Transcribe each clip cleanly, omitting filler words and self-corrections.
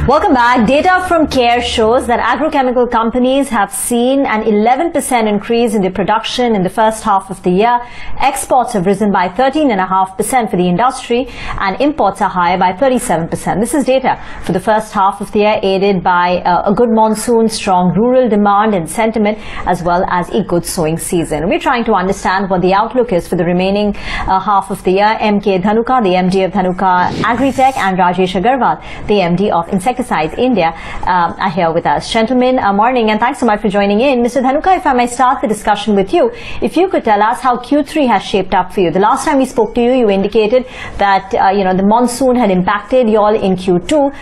Welcome back. Data from CARE shows that agrochemical companies have seen an 11% increase in their production in the first half of the year. Exports have risen by 13.5% for the industry, and imports are higher by 37%. This is data for the first half of the year, aided by a good monsoon, strong rural demand and sentiment, as well as a good sowing season. We're trying to understand what the outlook is for the remaining half of the year. M.K. Dhanuka, the MD of Dhanuka Agritech, and Rajesh Aggarwal, the MD of Insecticides India, are here with us. Gentlemen, morning, and thanks so much for joining in. Mr. Dhanuka, if I may start the discussion with you, if you could tell us how Q3 has shaped up for you. The last time we spoke to you, you indicated that the monsoon had impacted you all in Q2.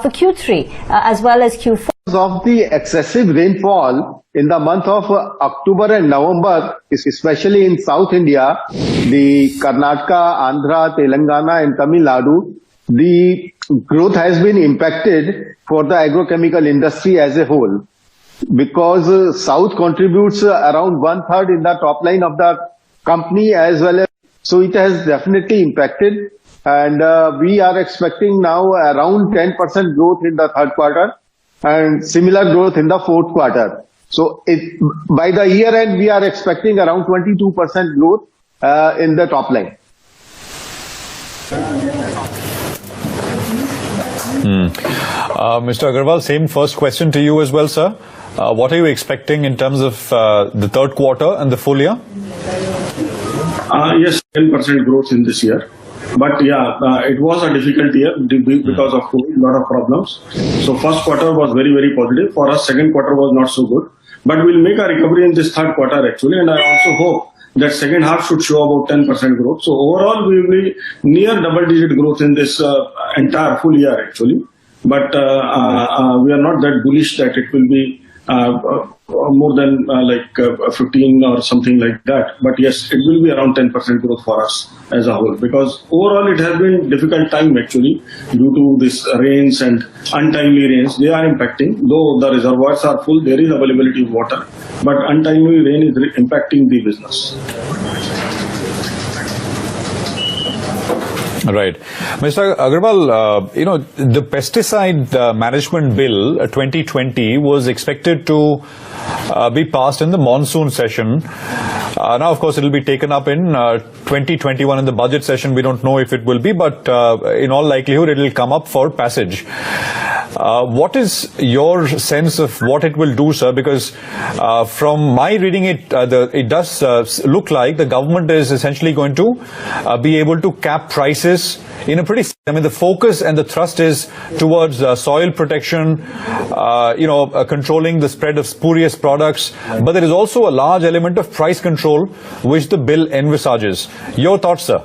For Q3 as well as Q4. Of the excessive rainfall in the month of October and November, especially in South India, the Karnataka, Andhra, Telangana and Tamil Nadu, the growth has been impacted for the agrochemical industry as a whole, because South contributes around 1/3 in the top line of the company as well as, so it has definitely impacted, and we are expecting now around 10% growth in the third quarter and similar growth in the fourth quarter. So by the year end, we are expecting around 22% growth in the top line. Mr. Aggarwal, same first question to you as well, sir. What are you expecting in terms of the third quarter and the full year? Yes, 10% growth in this year. But yeah, it was a difficult year because of COVID, a lot of problems. So first quarter was very, very positive. For us, second quarter was not so good. But we'll make a recovery in this third quarter actually. And I also hope that second half should show about 10% growth. So overall, we will be near double-digit growth in this entire full year actually. But we are not that bullish that it will be more than 15 or something like that. But yes, it will be around 10% growth for us as a whole, because overall it has been difficult time actually due to this rains and untimely rains. They are impacting, though the reservoirs are full, there is availability of water, but untimely rain is impacting the business. Right. Mr. Aggarwal, the Pesticide Management Bill 2020 was expected to be passed in the monsoon session. Now, of course, it will be taken up in 2021 in the budget session. We don't know if it will be, but in all likelihood, it will come up for passage. What is your sense of what it will do, sir? Because from my reading, it does look like the government is essentially going to be able to cap prices in a pretty, the focus and the thrust is towards soil protection, controlling the spread of spurious products, but there is also a large element of price control which the bill envisages. Your thoughts, sir?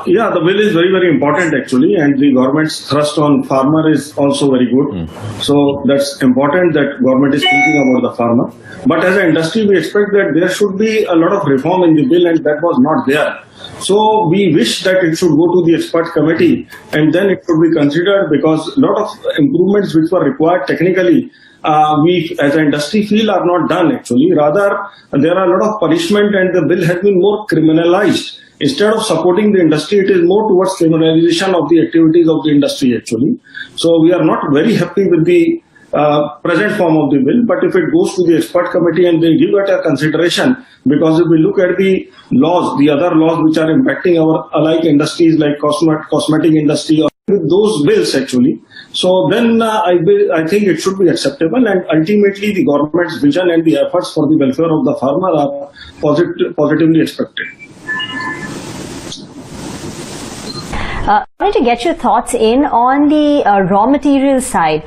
Yeah, the bill is very, very important actually, and the government's thrust on farmer is also very good. So that's important that government is thinking about the farmer. But as an industry, we expect that there should be a lot of reform in the bill, and that was not there. So we wish that it should go to the expert committee and then it should be considered, because a lot of improvements which were required technically, we as an industry feel are not done actually. Rather, there are a lot of punishment and the bill has been more criminalized. Instead of supporting the industry, it is more towards criminalization of the activities of the industry actually. So we are not very happy with the present form of the bill, but if it goes to the expert committee and they give it a consideration, because if we look at the laws, the other laws which are impacting our alike industries like cosmetic industry, or those bills actually, so then I think it should be acceptable, and ultimately the government's vision and the efforts for the welfare of the farmer are positively expected. I wanted to get your thoughts on the raw material side.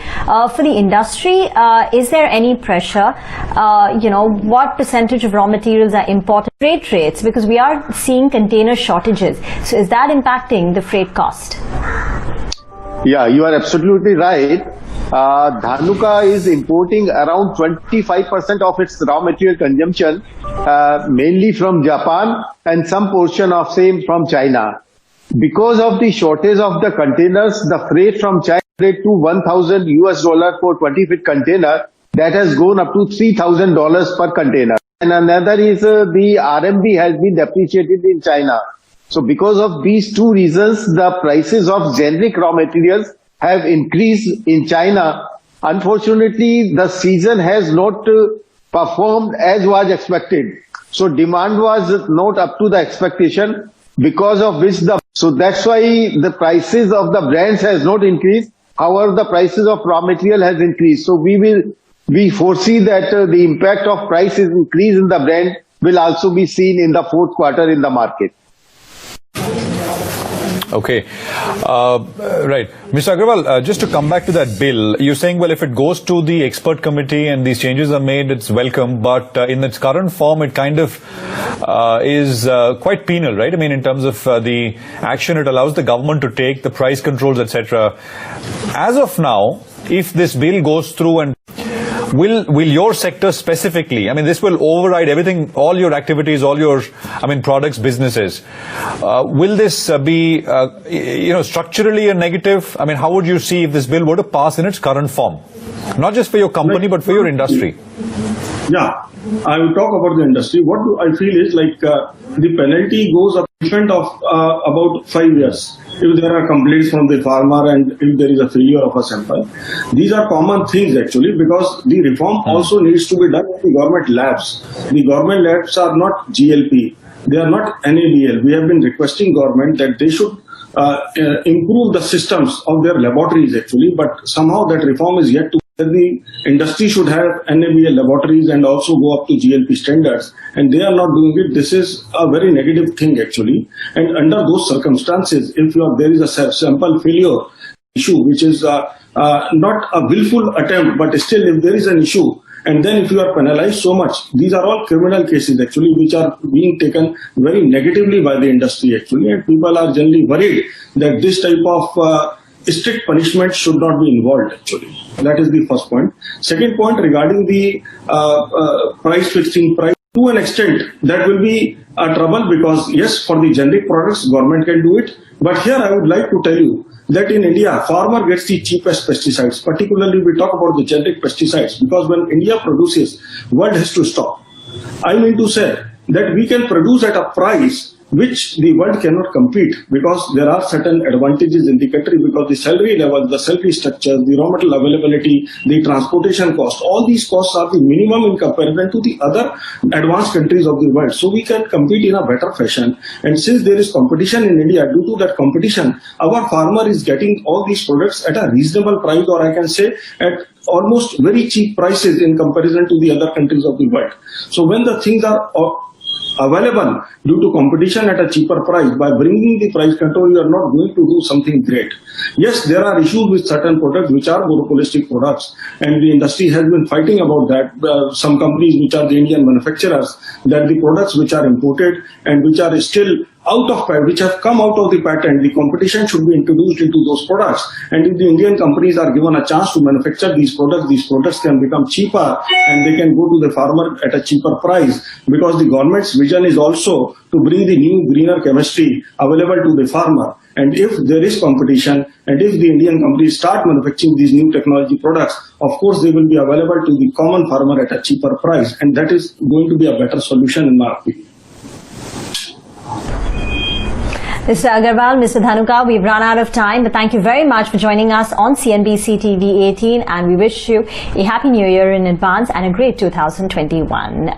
For the industry, is there any pressure? What percentage of raw materials are imported? Freight rates, because we are seeing container shortages. So is that impacting the freight cost? Yeah, you are absolutely right. Dhanuka is importing around 25% of its raw material consumption, mainly from Japan and some portion of same from China. Because of the shortage of the containers, the freight from China to $1,000 for 20-foot container, that has gone up to $3,000 per container. And another is the RMB has been depreciated in China. So because of these two reasons, the prices of generic raw materials have increased in China. Unfortunately, the season has not performed as was expected. So demand was not up to the expectation, because of which so that's why the prices of the brands has not increased. However, the prices of raw material has increased. So we foresee that the impact of price increase in the brand will also be seen in the fourth quarter in the market. Okay. Right. Mr. Aggarwal, just to come back to that bill, you're saying, well, if it goes to the expert committee and these changes are made, it's welcome. But in its current form, it kind of is quite penal, right? I mean, in terms of the action it allows the government to take, the price controls, etc. As of now, if this bill goes through, and will your sector specifically, I mean, this will override everything, all your activities, all your, I mean, products, businesses. Will this be, structurally a negative? I mean, how would you see if this bill were to pass in its current form? Not just for your company, but for your industry. Yeah, I will talk about the industry. What I feel is like the penalty goes up in front of about 5 years. If there are complaints from the farmer and if there is a failure of a sample. These are common things actually, because the reform also needs to be done in the government labs. The government labs are not GLP. They are not NABL. We have been requesting government that they should improve the systems of their laboratories actually, but somehow that reform is yet to. The industry should have NABL laboratories and also go up to GLP standards, and they are not doing it. This is a very negative thing actually. And under those circumstances, if there is a sample failure issue, which is not a willful attempt, but still if there is an issue, and then if you are penalized so much, these are all criminal cases actually, which are being taken very negatively by the industry actually, and people are generally worried that this type of strict punishment should not be involved actually. That is the first point. Second point regarding the price fixing, to an extent that will be a trouble, because yes, for the generic products government can do it, but here I would like to tell you that in India farmer gets the cheapest pesticides. Particularly we talk about the generic pesticides, because when India produces, world has to stop. I mean to say that we can produce at a price which the world cannot compete, because there are certain advantages in the country, because the salary level, the salary structure, the raw material availability, the transportation cost, all these costs are the minimum in comparison to the other advanced countries of the world. So we can compete in a better fashion. And since there is competition in India, due to that competition, our farmer is getting all these products at a reasonable price, or I can say at almost very cheap prices in comparison to the other countries of the world. So when the things are available due to competition at a cheaper price, by bringing the price control, you are not going to do something great. Yes, there are issues with certain products which are monopolistic products, and the industry has been fighting about that. Some companies which are the Indian manufacturers, that the products which are imported and which are still out of patent, which have come out of the patent, the competition should be introduced into those products. And if the Indian companies are given a chance to manufacture these products can become cheaper and they can go to the farmer at a cheaper price, because the government's vision is also to bring the new greener chemistry available to the farmer. And if there is competition, and if the Indian companies start manufacturing these new technology products, of course they will be available to the common farmer at a cheaper price, and that is going to be a better solution in my opinion. Mr. Aggarwal, Mr. Dhanuka, we've run out of time, but thank you very much for joining us on CNBC TV 18, and we wish you a happy new year in advance and a great 2021.